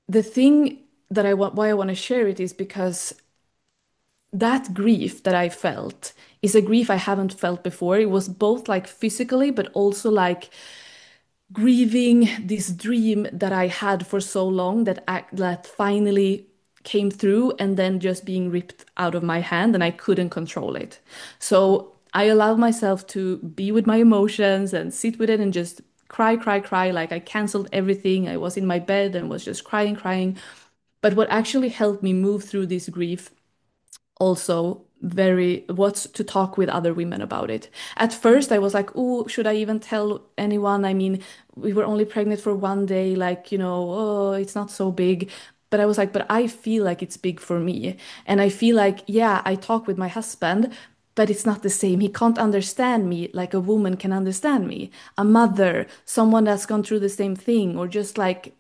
the thing that why I want to share it is because that grief that I felt is a grief I haven't felt before. It was both like physically, but also like grieving this dream that I had for so long that finally came through and then just being ripped out of my hand and I couldn't control it. So I allowed myself to be with my emotions and sit with it and just cry, cry, cry. Like I canceled everything. I was in my bed and was just crying, crying. But what actually helped me move through this grief also very what's to talk with other women about it. At first, I was like, oh, should I even tell anyone? I mean, we were only pregnant for one day, like, oh, it's not so big. But I was like, but I feel like it's big for me. And I feel like, yeah, I talk with my husband, but it's not the same. He can't understand me like a woman can understand me. A mother, someone that's gone through the same thing, or just like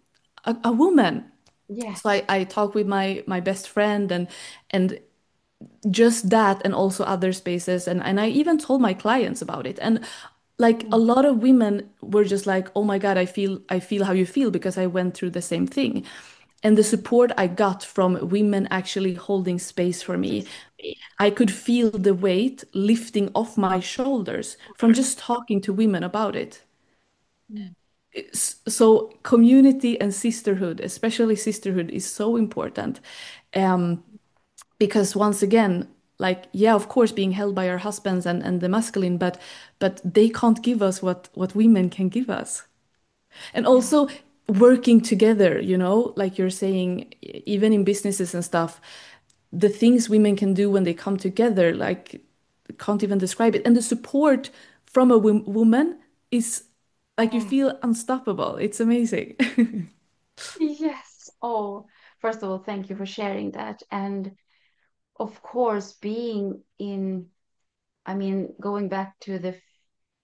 a woman. So Yes. I talk with my best friend and just that and also other spaces and I even told my clients about it and like a Mm. lot of women were just like, oh my God, I feel how you feel because I went through the same thing. And the support I got from women actually holding space for me, I could feel the weight lifting off my shoulders from just talking to women about it. Mm. So community and sisterhood, especially sisterhood, is so important. Um, because once again, like, yeah, of course, being held by our husbands and the masculine, but they can't give us what women can give us. And Yeah. also working together, like you're saying, even in businesses and stuff, the things women can do when they come together, like, can't even describe it. And the support from a woman is like you Oh, feel unstoppable. It's amazing. yes. Oh, first of all, thank you for sharing that. And of course, being in, I mean, going back to the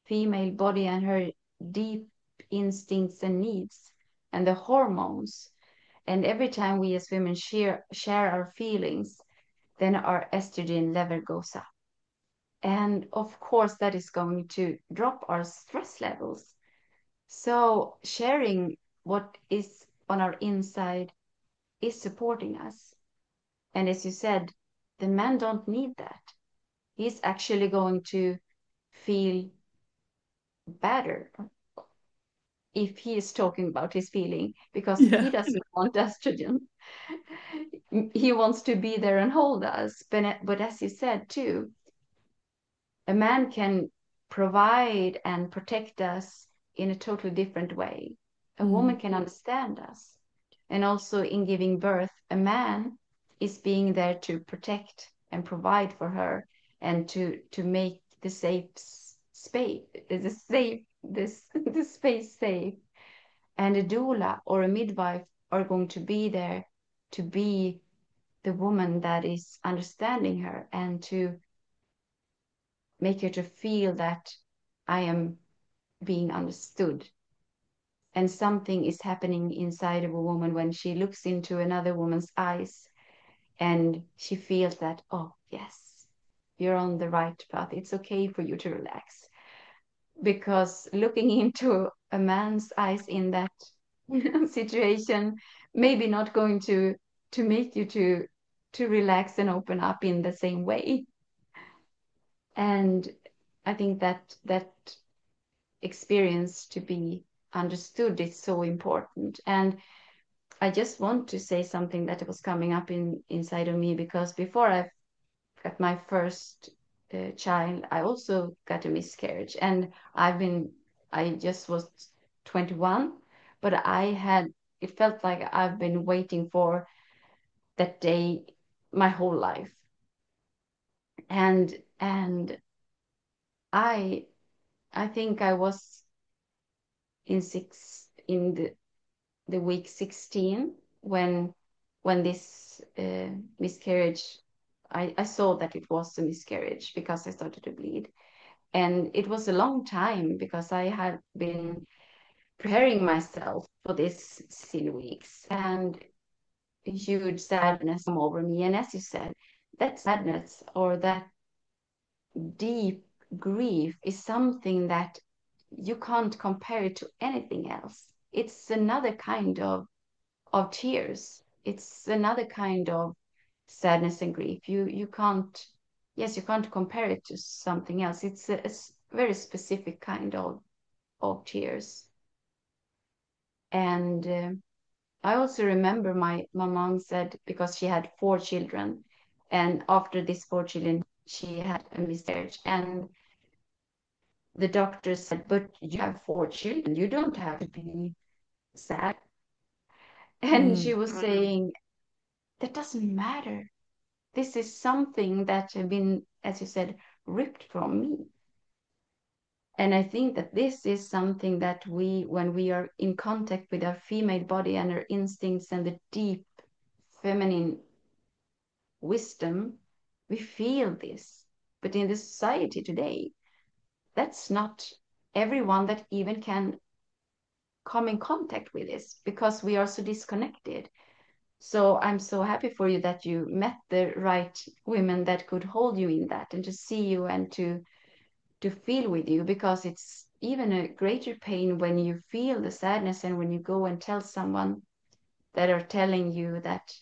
female body and her deep instincts and needs and the hormones. And every time we as women share our feelings, then our estrogen level goes up. And of course, that is going to drop our stress levels. So sharing what is on our inside is supporting us. And as you said, the man don't need that. He's actually going to feel better if he is talking about his feeling because he Yeah. doesn't want estrogen. He wants to be there and hold us. But as you said too, a man can provide and protect us in a totally different way. A woman Mm. can understand us. And also in giving birth, a man is being there to protect and provide for her and to make the safe space, the space safe. And a doula or a midwife are going to be there to be the woman that is understanding her and to make her to feel that I am being understood. And something is happening inside of a woman when she looks into another woman's eyes and she feels that, oh, yes, you're on the right path. It's okay for you to relax. Because looking into a man's eyes in that situation, maybe not going to make you to relax and open up in the same way. And I think that experience to be understood is so important. And I just want to say something that was coming up inside of me because before I got my first child, I also got a miscarriage, and I just was 21, but it felt like I've been waiting for that day my whole life, and I I think I was in the week 16 when this miscarriage, I saw that it was a miscarriage because I started to bleed. And it was a long time because I had been preparing myself for this 16 weeks, and a huge sadness come over me. And as you said, that sadness or that deep grief is something that you can't compare it to anything else. It's another kind of tears. It's another kind of sadness and grief. You can't, yes, you can't compare it to something else. It's a very specific kind of tears. And I also remember my mom said, because she had 4 children, and after these 4 children, she had a miscarriage. And the doctor said, but you have 4 children. You don't have to be sad. And she Mm. was saying, that doesn't matter. This is something that has been, as you said, ripped from me. And I think that this is something that when we are in contact with our female body and our instincts and the deep feminine wisdom, we feel this. But in the society today, that's not everyone that even can come in contact with this because we are so disconnected. So I'm so happy for you that you met the right women that could hold you in that and to see you and to feel with you, because it's even a greater pain when you feel the sadness and when you go and tell someone that are telling you that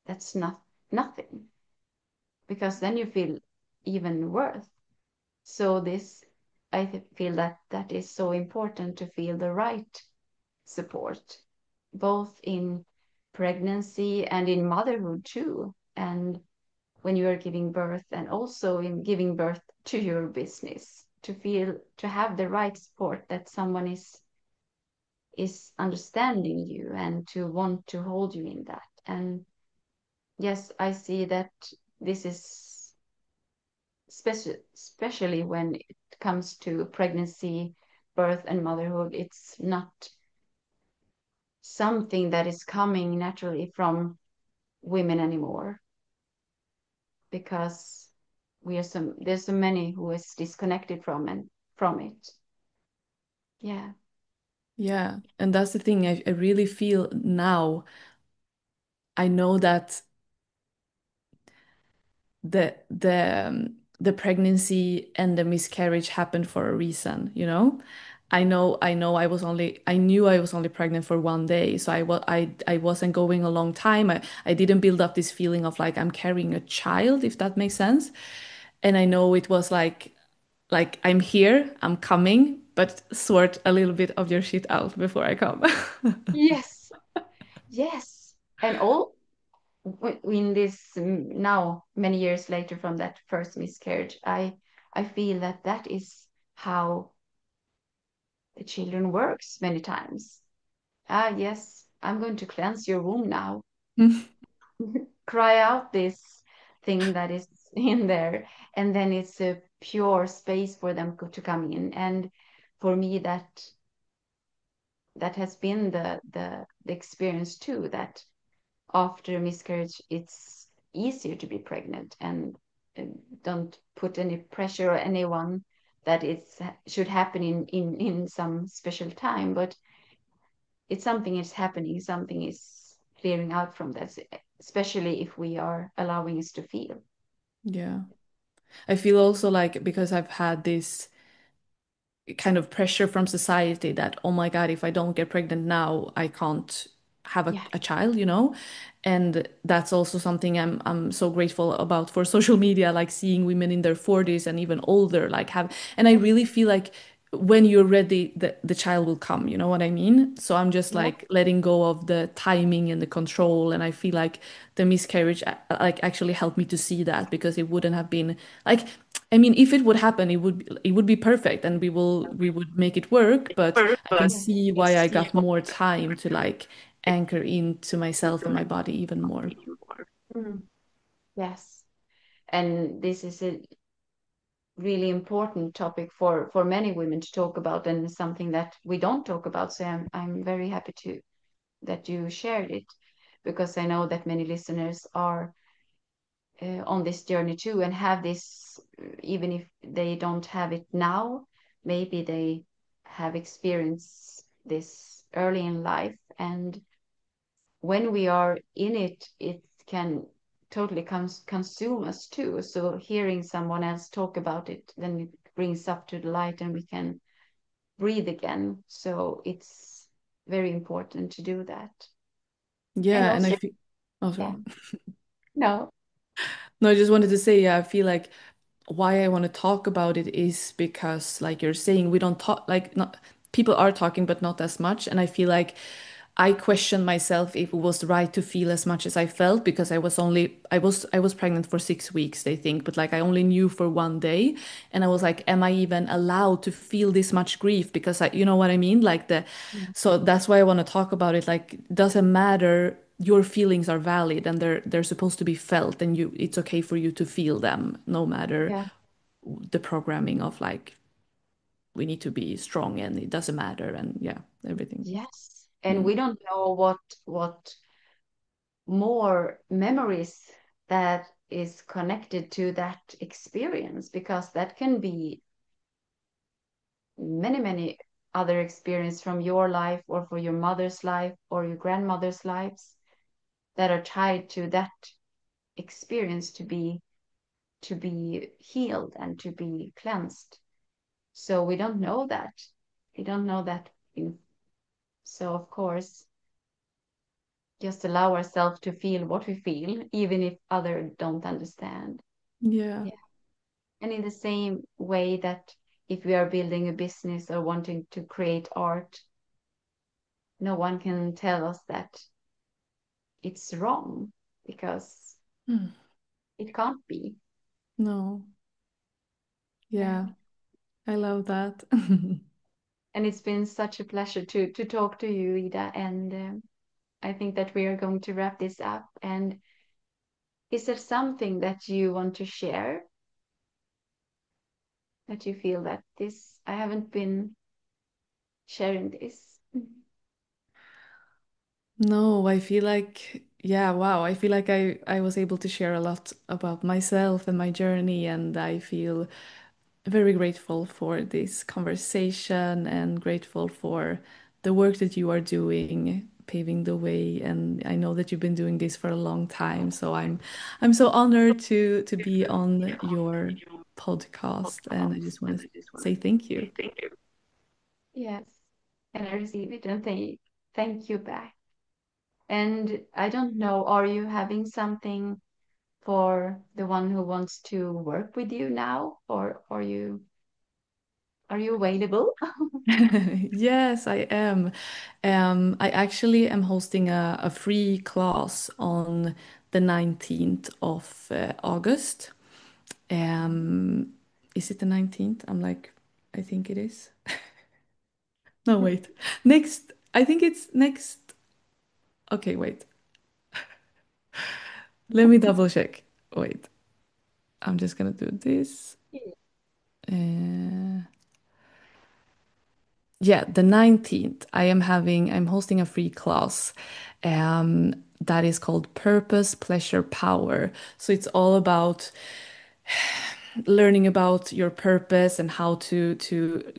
that's not nothing, because then you feel even worse. So this, feel that that is so important to feel the right support, both in pregnancy and in motherhood too, and when you are giving birth, and also in giving birth to your business, to feel, to have the right support, that someone is understanding you and to want to hold you in that. And yes, I see that this is especially when it comes to pregnancy, birth, and motherhood. It's not something that is coming naturally from women anymore, because there's so many who is disconnected from it. Yeah. Yeah. And that's the thing. I really feel now, I know that the pregnancy and the miscarriage happened for a reason, you know? I know I knew I was only pregnant for 1 day, so I wasn't going a long time. I didn't build up this feeling of like I'm carrying a child, if that makes sense. And I know it was like I'm here, I'm coming, but sort a little bit of your shit out before I come. Yes. Yes. And all in this, now many years later from that first miscarriage, I feel that that is how the children works many times. Ah, yes, I'm going to cleanse your womb now. Cry out this thing that is in there, and then it's a pure space for them to come in. And for me, that has been the experience too, that after miscarriage it's easier to be pregnant, and uh, don't put any pressure on anyone that it should happen in some special time, but it's something is happening, something is clearing out from that, especially if we are allowing us to feel. Yeah. I feel also like because I've had this kind of pressure from society that, oh my God, if I don't get pregnant now, I can't have Yeah. a child, you know? And that's also something I'm so grateful about for social media, like seeing women in their 40s and even older, like have, and I really feel like when you're ready, the child will come, you know what I mean? So I'm just Yeah. like letting go of the timing and the control. And I feel like the miscarriage like actually helped me to see that, because it wouldn't have been like, I mean, if it would happen, it would be perfect and we would make it work, but I can Yeah. see why I got more time to like anchor into myself and my body even more. Mm. Yes. And this is a really important topic for many women to talk about, and something that we don't talk about. So I'm very happy to that you shared it, because I know that many listeners are on this journey too, and have this, even if they don't have it now, maybe they have experienced this early in life, and when we are in it, it can totally consume us too. So hearing someone else talk about it, then it brings up to the light, and we can breathe again. So it's very important to do that. And Yeah, and I also, feel, oh, yeah, sorry. no, No, I just wanted to say, yeah, I feel like why I want to talk about it is because, like you're saying, we don't talk, like, not people are talking, but not as much. And I feel like I question myself if it was right to feel as much as I felt, because I was pregnant for 6 weeks, they think, but like I only knew for 1 day. And I was like, am I even allowed to feel this much grief? Because you know what I mean? So that's why I want to talk about it. Like, doesn't matter. Your feelings are valid and they're supposed to be felt, and it's okay for you to feel them, no matter yeah, the programming of like we need to be strong and it doesn't matter, and yeah, everything. yes. And Mm. we don't know what more memories that is connected to that experience, because that can be many other experience from your life, or for your mother's life, or your grandmother's lives, that are tied to that experience to be healed and to be cleansed. So we don't know that. We don't know that. So of course, just allow ourselves to feel what we feel, even if others don't understand. Yeah. Yeah. And in the same way that if we are building a business or wanting to create art, no one can tell us that it's wrong, because it can't be. No. Yeah, I love that. And it's been such a pleasure to talk to you, Ida. And I think that we are going to wrap this up. And is there something that you want to share, that you feel that this, I haven't been sharing this? No, I feel like, yeah, wow. I feel like I was able to share a lot about myself and my journey, and I feel very grateful for this conversation and grateful for the work that you are doing, paving the way. And I know that you've been doing this for a long time, so I'm so honored to be on your podcast, and I just want to say thank you. Yes. And I receive it, and thank you back. And I don't know, are you having something for the one who wants to work with you now, or are you available? Yes, I am. I actually am hosting a free class on the 19th of August. Um, is it the 19th? I'm like, I think it is. No, wait. Next, I think it's next. Okay, wait. Let me double check. Wait, I'm just gonna do this. Uh, yeah, the 19th, I'm hosting a free class that is called Purpose, Pleasure, Power. So it's all about learning about your purpose and how to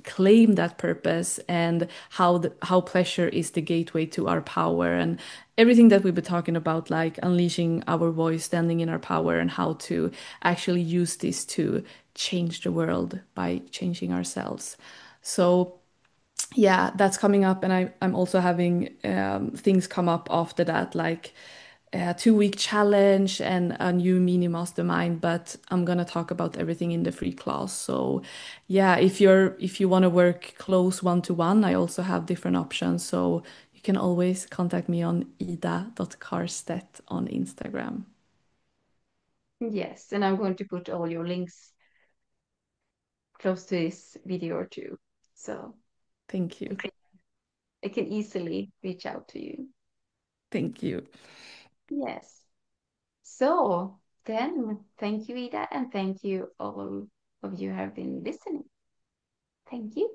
claim that purpose, and how pleasure is the gateway to our power, and everything that we've been talking about, like unleashing our voice, standing in our power, and how to actually use this to change the world by changing ourselves. So yeah, that's coming up, and I'm also having things come up after that, like a 2 week challenge and a new mini mastermind. But I'm gonna talk about everything in the free class. So yeah, if you want to work close one-to-one, I also have different options. So you can always contact me on ida.carstedt on Instagram. Yes, and I'm going to put all your links close to this video or two, so Thank you. I can easily reach out to you. Thank you. Yes. So then, thank you, Ida, and thank you all of you who have been listening. Thank you.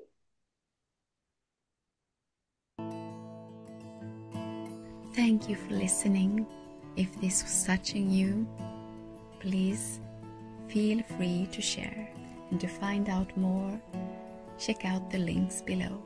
Thank you for listening. If this was touching you, please feel free to share. And to find out more, check out the links below.